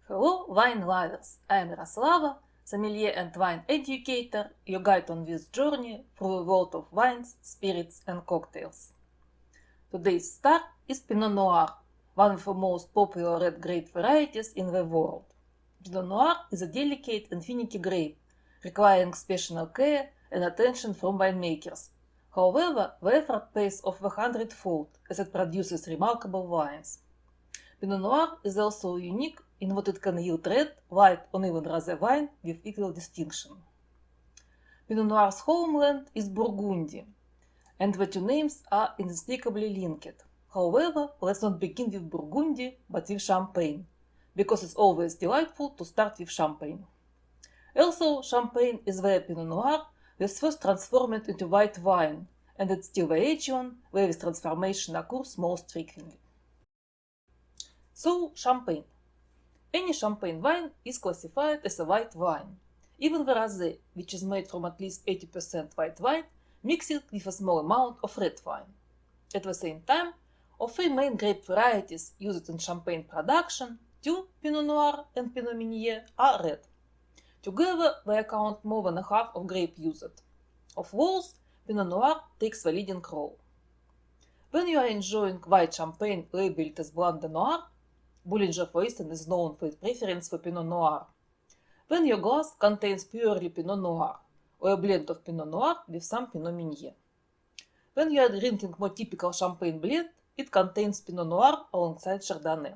Hello, wine lovers! I am Yaroslava, sommelier and wine educator, your guide on this journey through a world of wines, spirits, and cocktails. Today's star is Pinot Noir, one of the most popular red grape varieties in the world. Pinot Noir is a delicate and finicky grape, requiring special care and attention from winemakers. However, the effort pays off 100-fold as it produces remarkable wines. Pinot Noir is also unique in what it can yield red, white, or even rosé wine with equal distinction. Pinot Noir's homeland is Burgundy, and the two names are inextricably linked. However, let's not begin with Burgundy, but with Champagne, because it's always delightful to start with Champagne. Also, Champagne is where Pinot Noir was first transformed into white wine, and it's still the region where this transformation occurs most frequently. So, Champagne. Any champagne wine is classified as a white wine. Even the rosé, which is made from at least 80% white wine, mixed with a small amount of red wine. At the same time, of three main grape varieties used in champagne production, two, Pinot Noir and Pinot Meunier, are red. Together, they account more than a half of grape used. Of those, Pinot Noir takes the leading role. When you are enjoying white champagne labeled as Blanc de Noir, Bollinger, for instance, is known for its preference for Pinot Noir. When your glass contains purely Pinot Noir, or a blend of Pinot Noir with some Pinot Meunier. When you are drinking more typical champagne blend, it contains Pinot Noir alongside Chardonnay.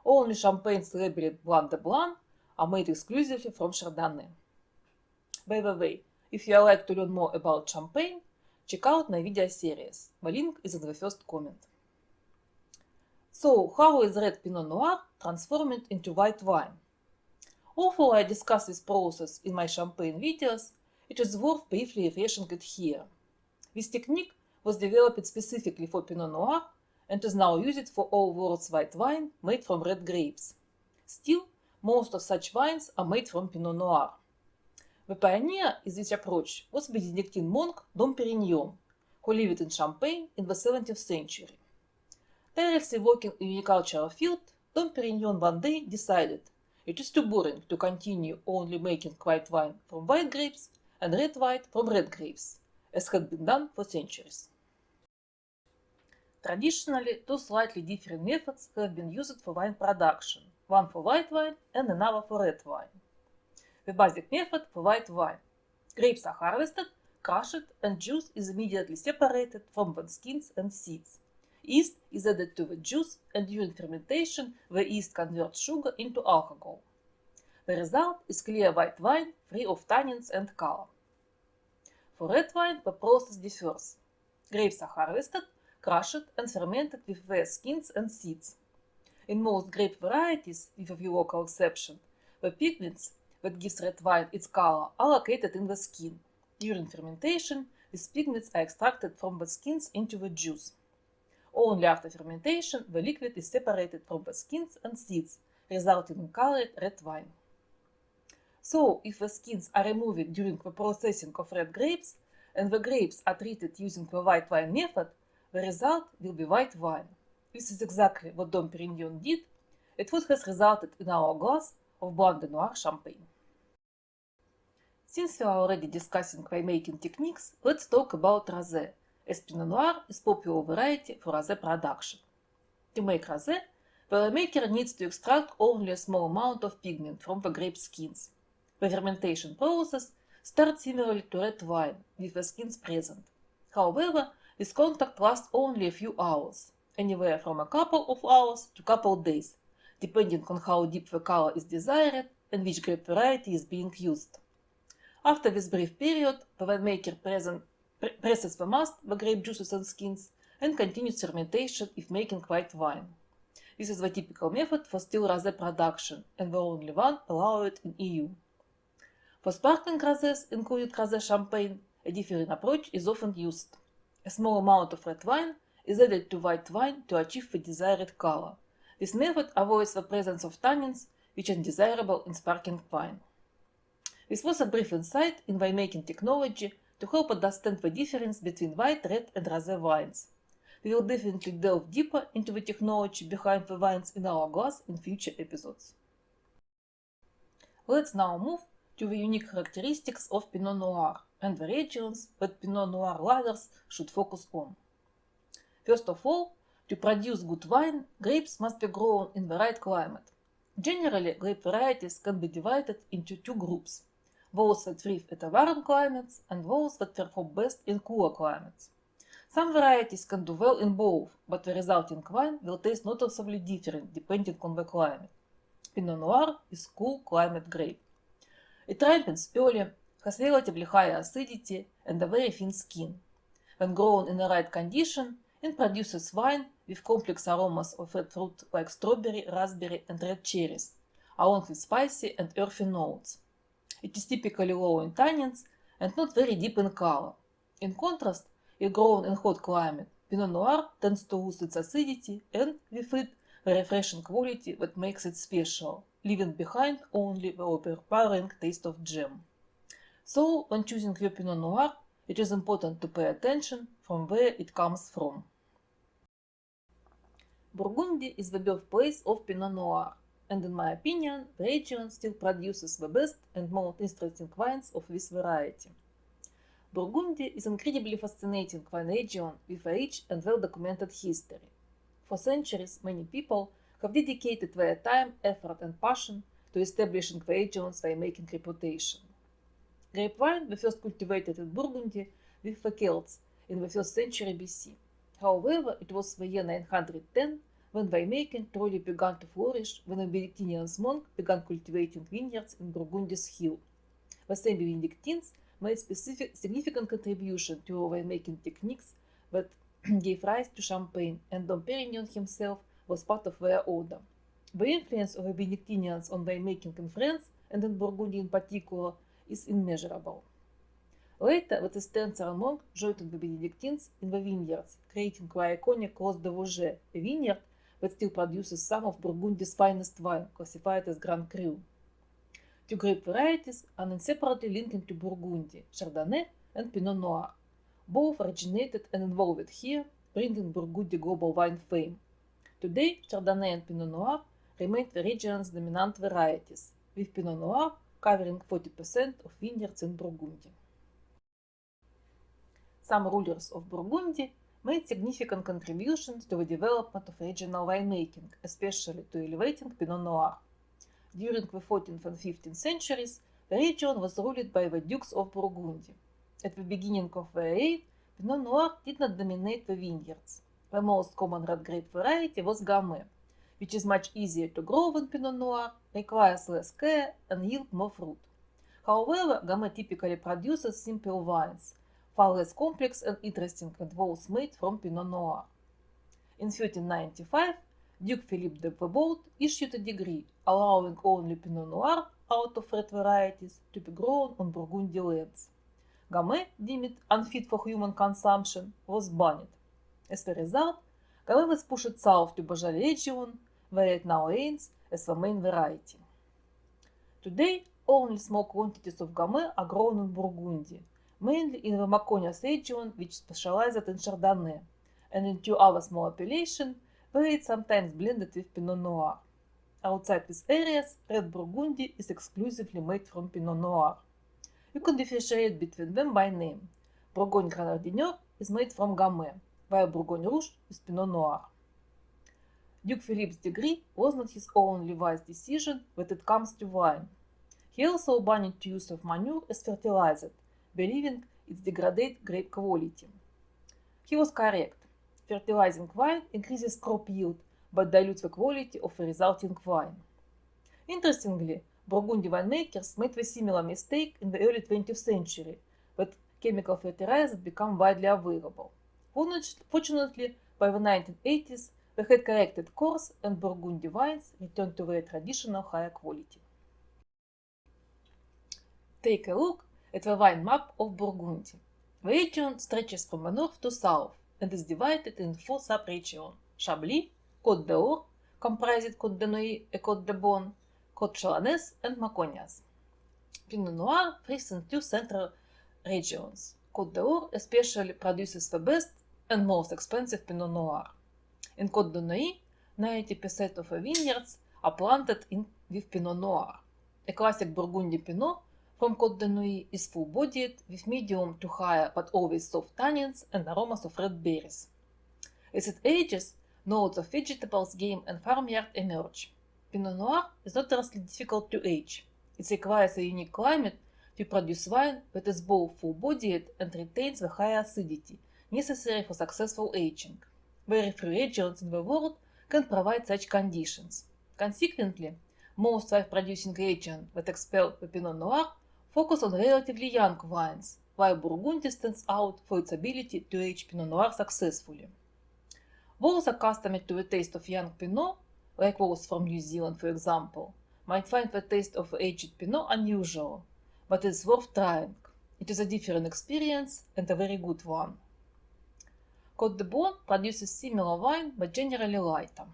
Only champagnes labeled Blanc de Blanc are made exclusively from Chardonnay. By the way, if you would like to learn more about champagne, check out my video series. The link is in the first comment. So, how is red Pinot Noir transformed into white wine? Although I discuss this process in my champagne videos, it is worth briefly refreshing it here. This technique was developed specifically for Pinot Noir and is now used for all world's white wine made from red grapes. Still, most of such wines are made from Pinot Noir. The pioneer in this approach was Benedictine monk Dom Perignon, who lived in Champagne in the 17th century. Tirelessly working in the cultural field, Dom Perignon one day decided it is too boring to continue only making white wine from white grapes and red wine from red grapes, as had been done for centuries. Traditionally, two slightly different methods have been used for wine production, one for white wine and another for red wine. The basic method for white wine. Grapes are harvested, crushed, and juice is immediately separated from the skins and seeds. Yeast is added to the juice, and during fermentation, the yeast converts sugar into alcohol. The result is clear white wine, free of tannins and color. For red wine, the process differs. Grapes are harvested, crushed, and fermented with their skins and seeds. In most grape varieties, with a few local exceptions, the pigments that gives red wine its color are located in the skin. During fermentation, these pigments are extracted from the skins into the juice. Only after fermentation, the liquid is separated from the skins and seeds, resulting in colored red wine. So, if the skins are removed during the processing of red grapes, and the grapes are treated using the white wine method, the result will be white wine. This is exactly what Dom Perignon did, and what has resulted in our glass of Blanc de Noir champagne. Since we are already discussing winemaking techniques, let's talk about rosé, as Pinot Noir is a popular variety for rosé production. To make rosé, the winemaker needs to extract only a small amount of pigment from the grape skins. The fermentation process starts similarly to red wine, with the skins present. However, this contact lasts only a few hours, anywhere from a couple of hours to a couple of days, depending on how deep the color is desired and which grape variety is being used. After this brief period, the winemaker presses the mast, the grape juices and skins, and continues fermentation if making white wine. This is the typical method for still rosé production, and the only one allowed in EU. For sparkling rosés, including rosé champagne, a different approach is often used. A small amount of red wine is added to white wine to achieve the desired color. This method avoids the presence of tannins, which are undesirable in sparkling wine. This was a brief insight in winemaking technology to help understand the difference between white, red, and rosé wines. We will definitely delve deeper into the technology behind the wines in our glass in future episodes. Let's now move to the unique characteristics of Pinot Noir and the regions that Pinot Noir lovers should focus on. First of all, to produce good wine, grapes must be grown in the right climate. Generally, grape varieties can be divided into two groups: those that thrive at warm climates and those that perform best in cooler climates. Some varieties can do well in both, but the resulting wine will taste noticeably different depending on the climate. Pinot Noir is cool climate grape. It ripens early, has relatively high acidity and a very thin skin. When grown in the right condition, it produces wine with complex aromas of red fruit like strawberry, raspberry, and red cherries, along with spicy and earthy notes. It is typically low in tannins and not very deep in color. In contrast, if grown in hot climate, Pinot Noir tends to lose its acidity and, with it, the refreshing quality that makes it special, leaving behind only the overpowering taste of jam. So, when choosing your Pinot Noir, it is important to pay attention from where it comes from. Burgundy is the birthplace of Pinot Noir, and in my opinion, the region still produces the best and most interesting wines of this variety. Burgundy is an incredibly fascinating wine region with a rich and well-documented history. For centuries, many people have dedicated their time, effort, and passion to establishing the region's winemaking reputation. Grape wine was first cultivated in Burgundy with the Celts in the 1st century BC. However, it was the year 910 when winemaking truly began to flourish when a Benedictine monk began cultivating vineyards in Burgundy's hill. The same Benedictines made significant contribution to winemaking techniques that gave rise to Champagne, and Dom Perignon himself was part of their order. The influence of the Benedictines on winemaking in France, and in Burgundy in particular, is immeasurable. Later, the Cistercian monk joined the Benedictines in the vineyards, creating the iconic Clos de Vougeot, a vineyard that still produces some of Burgundy's finest wine, classified as Grand Cru. Two grape varieties are inseparably linked into Burgundy: Chardonnay and Pinot Noir. Both originated and evolved here, bringing Burgundy global wine fame. Today, Chardonnay and Pinot Noir remain the region's dominant varieties, with Pinot Noir covering 40% of vineyards in Burgundy. Some rulers of Burgundy made significant contributions to the development of regional winemaking, especially to elevating Pinot Noir. During the 14th and 15th centuries, the region was ruled by the Dukes of Burgundy. At the beginning of the reign, Pinot Noir did not dominate the vineyards. The most common red grape variety was Gamay, which is much easier to grow than Pinot Noir, requires less care, and yields more fruit. However, Gamay typically produces simple wines, far less complex and interesting than those made from Pinot Noir. In 1395, Duke Philippe the Bold issued a decree allowing only Pinot Noir out of red varieties to be grown on Burgundy lands. Gamay, deemed unfit for human consumption, was banned. As a result, Gamay was pushed south to Beaujolais region, where it now reigns as the main variety. Today, only small quantities of Gamay are grown in Burgundy, mainly in the Maconias region, which specialized in Chardonnay, and in two other small appellations where it's sometimes blended with Pinot Noir. Outside these areas, red Burgundy is exclusively made from Pinot Noir. You can differentiate between them by name. Bourgogne Grenadinier is made from Gamay, while Bourgogne Rouge is Pinot Noir. Duke Philippe's decree was not his only wise decision when it comes to wine. He also banned the use of manure as fertilizer, believing it degrades grape quality. He was correct. Fertilizing wine increases crop yield, but dilutes the quality of the resulting wine. Interestingly, Burgundy winemakers made a similar mistake in the early 20th century, but chemical fertilizers became widely available. Fortunately, by the 1980s, they had corrected course and Burgundy wines returned to their traditional higher quality. Take a look at the wine map of Burgundy. The region stretches from the north to south and is divided in 4 sub-regions: Chablis, Côte d'Or, comprising Côte de Nuits and Côte de Beaune, Côte Chalonnaise, and Maconias. Pinot Noir thrives in 2 central regions. Côte d'Or especially produces the best and most expensive Pinot Noir. In Côte de Nuits, 90% of the vineyards are planted with Pinot Noir. A classic Burgundy Pinot from Côte de Nuits is full-bodied with medium to high but always soft tannins and aromas of red berries. As it ages, notes of vegetables, game and farmyard emerge. Pinot Noir is notoriously difficult to age. It requires a unique climate to produce wine that is both full-bodied and retains the high acidity necessary for successful aging. Very few regions in the world can provide such conditions. Consequently, most wine-producing regions that expel the Pinot Noir focus on relatively young wines, while Burgundy stands out for its ability to age Pinot Noir successfully. Those accustomed to the taste of young Pinot, like those from New Zealand for example, might find the taste of aged Pinot unusual, but it's worth trying. It is a different experience and a very good one. Côte de Beaune produces similar wine but generally lighter.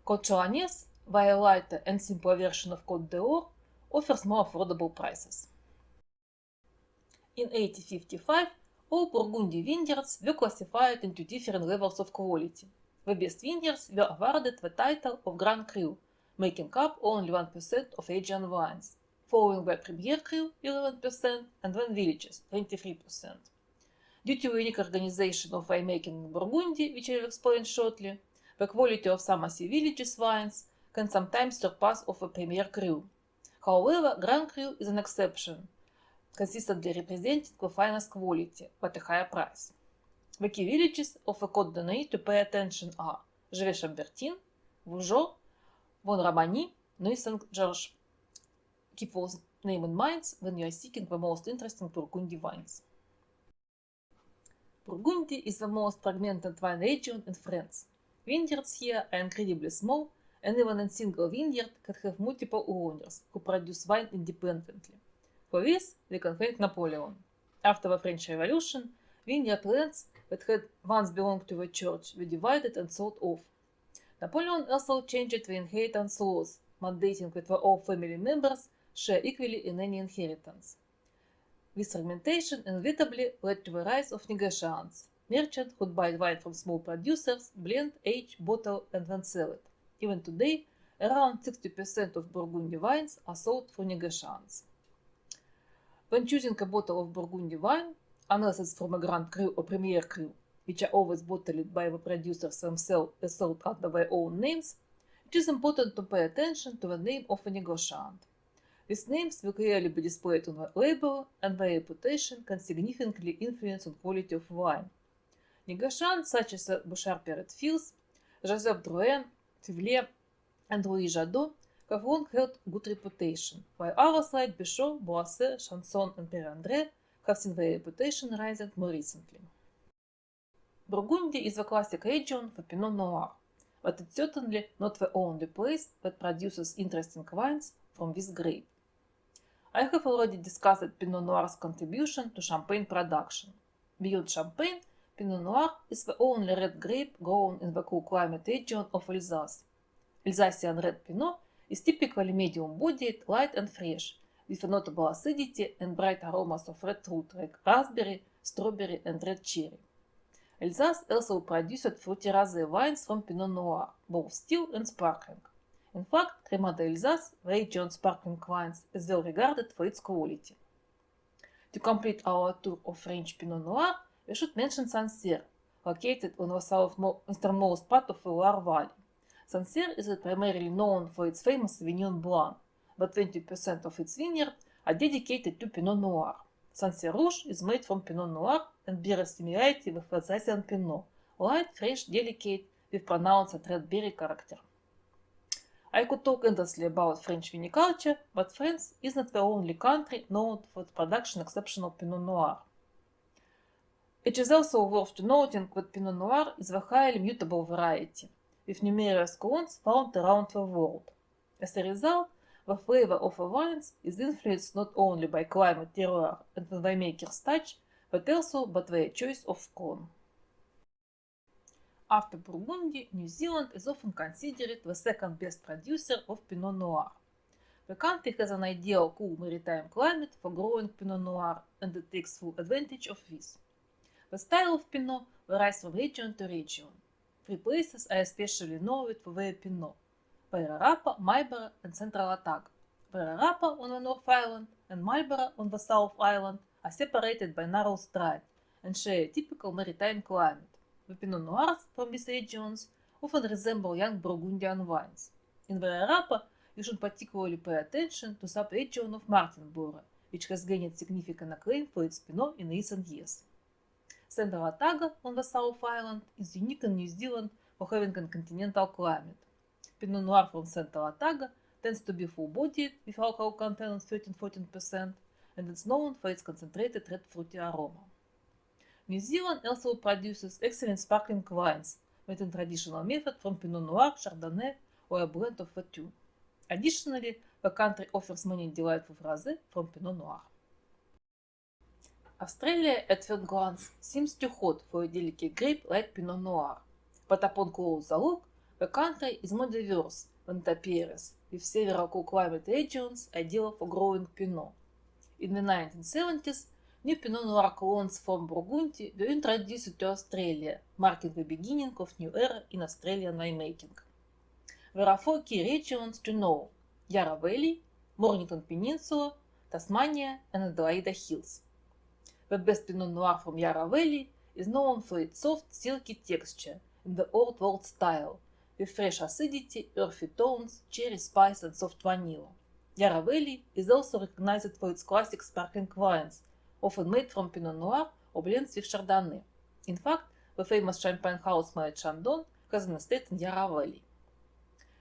Côte Chalonnaise, while a lighter and simpler version of Côte d'Or, offers more affordable prices. In 1855, all Burgundy vineyards were classified into different levels of quality. The best vineyards were awarded the title of Grand Cru, making up only 1% of Asian wines, following by Premier Cru 11% and then Villages 23%. Due to the unique organization of winemaking in Burgundy, which I will explain shortly, the quality of some Villages wines can sometimes surpass of a Premier Cru. However, Grand Cru is an exception, consistently representing the finest quality, but a higher price. The key villages of the Côte de Nuits to pay attention are Gevet-Chambertin, Vougeot, Von Romani, Nuits-Saint-Georges. Keep those names in mind when you are seeking the most interesting Burgundy wines. Burgundy is the most fragmented wine region in France. Vineyards here are incredibly small, and even a single vineyard can have multiple owners who produce wine independently. For this, we can thank Napoleon. After the French Revolution, vineyard lands that had once belonged to the church were divided and sold off. Napoleon also changed the inheritance laws, mandating that all family members share equally in any inheritance. This fragmentation inevitably led to the rise of negociants, merchants who buy wine from small producers, blend, age, bottle, and then sell it. Even today, around 60% of Burgundy wines are sold through negociants. When choosing a bottle of Burgundy wine, unless it's from a Grand Cru or Premier Cru, which are always bottled by the producers themselves and sold under their own names, it is important to pay attention to the name of a negociant. These names will clearly be displayed on the label, and their reputation can significantly influence the quality of wine. Negociants such as Bouchard-Perret-Fils, Joseph Drouhin, Cuvier, and Louis Jadot have long held good reputation, while others like Bichot, Boisset, Chanson, and Perret-André have seen their reputation rising more recently. Burgundy is the classic region for Pinot Noir, but it's certainly not the only place that produces interesting wines from this grape. I have already discussed Pinot Noir's contribution to champagne production. Beyond champagne, Pinot Noir is the only red grape grown in the cool climate region of Alsace. Alsatian red Pinot is typically medium-bodied, light and fresh, with a notable acidity and bright aromas of red fruit like raspberry, strawberry and red cherry. Alsace also produced fruity rosé wines from Pinot Noir, both still and sparkling. In fact, Crémant d'Alsace, the region's sparkling wines, is well regarded for its quality. To complete our tour of French Pinot Noir, we should mention Sancerre, located on the southernmost part of the Loire Valley. Sancerre is primarily known for its famous Sauvignon Blanc, but 20% of its vineyards are dedicated to Pinot Noir. Sancerre Rouge is made from Pinot Noir and bears similarity with Alsatian Pinot, light, fresh, delicate, with pronounced red berry character. I could talk endlessly about French viniculture, but France is not the only country known for its production of exceptional Pinot Noir. It is also worth noting that Pinot Noir is a highly mutable variety, with numerous clones found around the world. As a result, the flavor of the wines is influenced not only by climate, terroir, and the winemaker's touch, but also by their choice of clone. After Burgundy, New Zealand is often considered the second best producer of Pinot Noir. The country has an ideal cool maritime climate for growing Pinot Noir, and it takes full advantage of this. The style of Pinot varies from region to region. Three places are especially known for their Pinot: Paira Rapa, Maryborough, and Central Otago. Pere Rapa on the North Island and Marlborough on the South Island are separated by narrow strait and share a typical maritime climate. The Pinot Noirs from these regions often resemble young Burgundian wines. In Pere Rapa, you should particularly pay attention to sub-region of Martinborough, which has gained significant acclaim for its Pinot in recent years. Central Otago on the South Island is unique in New Zealand for having a continental climate. Pinot Noir from Central Otago tends to be full-bodied with alcohol content of 13–14%, and it's known for its concentrated red fruity aroma. New Zealand also produces excellent sparkling wines made in traditional method from Pinot Noir, Chardonnay, or a blend of the two. Additionally, the country offers many delightful rosé from Pinot Noir. Australia at first glance seems too hot for a delicate grape like Pinot Noir, but upon closer look, the country is more diverse than it appears, with several cool climate regions ideal for growing Pinot. In the 1970s, new Pinot Noir clones from Burgundy were introduced to Australia, marking the beginning of new era in Australian winemaking. There are 4 key regions to know: Yarra Valley, Mornington Peninsula, Tasmania, and Adelaide Hills. The best Pinot Noir from Yarra Valley is known for its soft, silky texture in the Old World style, with fresh acidity, earthy tones, cherry spice, and soft vanilla. Yarra Valley is also recognized for its classic sparkling wines, often made from Pinot Noir or blends with Chardonnay. In fact, the famous champagne house Moët Chandon has an estate in Yarra Valley.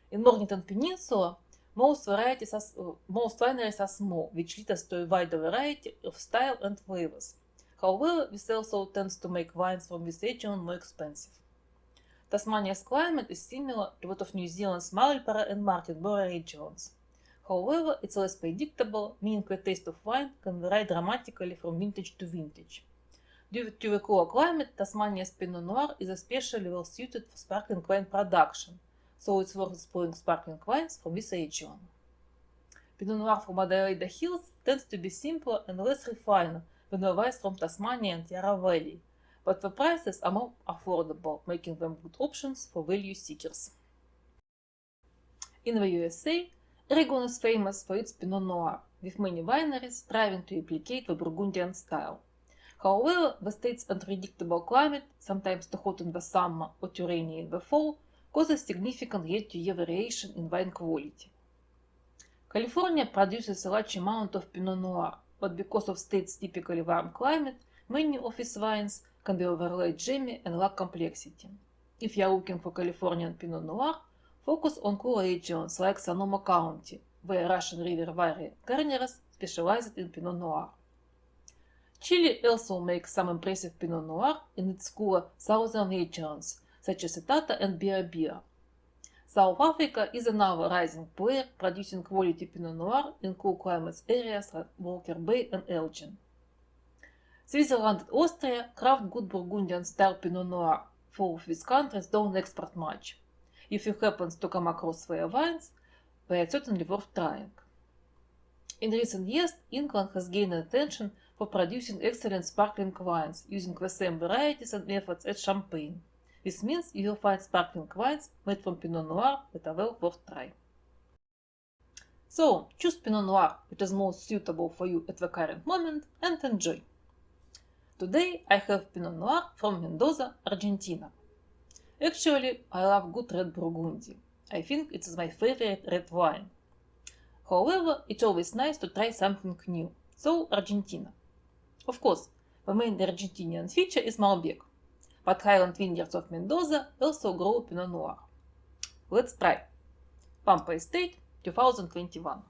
In Mornington Peninsula, most wineries are small, which leads to a wider variety of style and flavors. However, this also tends to make wines from this region more expensive. Tasmania's climate is similar to that of New Zealand's Marlborough and Martinborough regions. However, it's less predictable, meaning the taste of wine can vary dramatically from vintage to vintage. Due to the cooler climate, Tasmania's Pinot Noir is especially well suited for sparkling wine production, so it's worth exploring sparkling wines from this region. Pinot Noir from Adelaide Hills tends to be simpler and less refined than the wines from Tasmania and Yarra Valley, but the prices are more affordable, making them good options for value seekers. In the USA, Oregon is famous for its Pinot Noir, with many wineries striving to replicate the Burgundian style. However, the state's unpredictable climate, sometimes too hot in the summer or too rainy in the fall, causes significant year-to-year variation in wine quality. California produces a large amount of Pinot Noir, but because of state's typically warm climate, many of its wines can be overly jammy and lack complexity. If you are looking for Californian Pinot Noir, focus on cool regions like Sonoma County, where Russian River Valley gardeners specialize in Pinot Noir. Chile also makes some impressive Pinot Noir in its cooler southern regions, such as Etata and Bia. South Africa is another rising player producing quality Pinot Noir in cool climate areas like Walker Bay and Elgin. Switzerland and Austria craft good Burgundian-style Pinot Noir, for these countries don't export much. If you happen to come across their wines, they are certainly worth trying. In recent years, England has gained attention for producing excellent sparkling wines using the same varieties and methods as Champagne. This means you will find sparkling wines made from Pinot Noir that are well worth trying. So, choose Pinot Noir which is most suitable for you at the current moment and enjoy. Today I have Pinot Noir from Mendoza, Argentina. Actually, I love good red Burgundy. I think it is my favorite red wine. However, it's always nice to try something new, so Argentina. Of course, the main Argentinian feature is Malbec, but highland vineyards of Mendoza also grow Pinot Noir. Let's try. Pampa Estate 2021.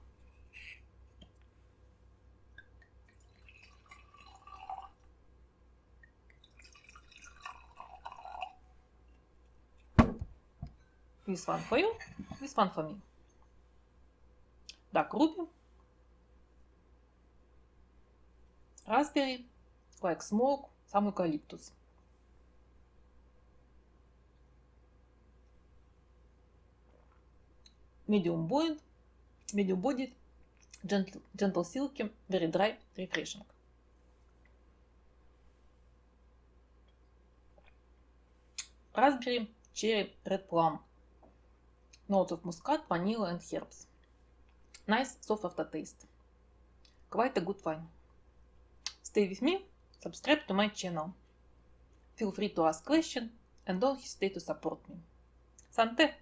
This one for you, this one for me. Dark ruby, raspberry, like smoke, some eucalyptus. Medium bodied, gentle silky, very dry, refreshing. Raspberry, cherry, red plum. Notes of muscat, vanilla and herbs. Nice soft aftertaste. Quite a good wine. Stay with me, subscribe to my channel. Feel free to ask questions and don't hesitate to support me. Sante!